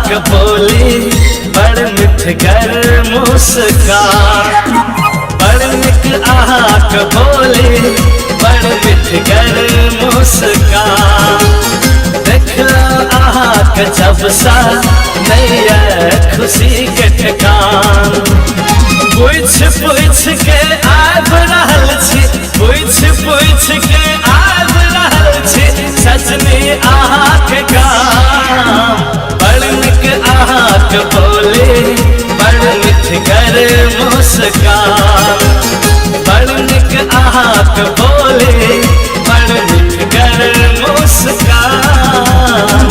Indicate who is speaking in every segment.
Speaker 1: आहाक बोली बड़ मिठगर मुस्कान। बड़ निक आहाक बोली बड़ मिठगर मुस्कान। देखलो आहाक जब सा नैया खुशी के ठिकान। पूछ पूछ के आब रहल छी, पूछ पूछ के आब रहल छी सजनी आहाक काम। बड़ निक आहाक बोली बड़ मिठगर मुस्कान। बड़ निक आहाक बोली बड़ मिठगर मुस्कान।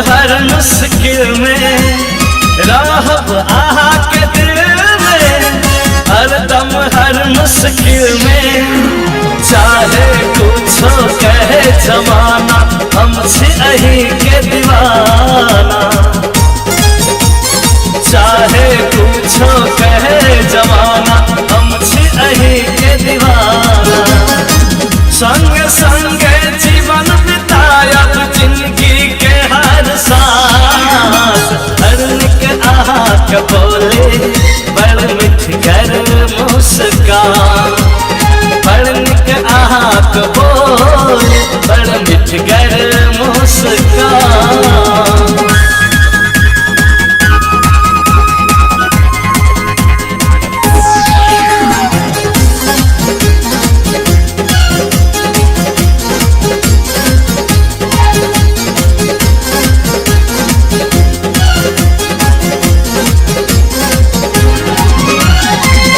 Speaker 1: हर मुश्किल में रहब आहाक दिल में, हरदम हर मुश्किल में। चाहे कुछो कहे जमाना हम छी अही के दीवाना। चाहे कुछो कहे जमाना हम छी अही के दीवाना। संग संग जीवन बितायब जिंदगी के हर सांस। बड़ निक आहाक बोली बड़ मिठगर मुस्कान। बड़ निक आहाक बोली बड़ मिठगर मुस्कान।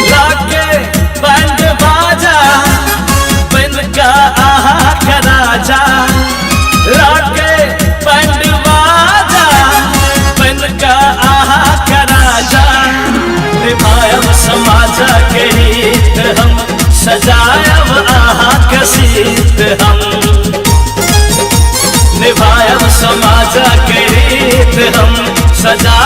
Speaker 1: लाके बैंड बाजा बन का आहाक राजा। निभायब समाज के रीत हम, सजायब आहाक सीत हम। निभायब समाज के रीत हम, सजा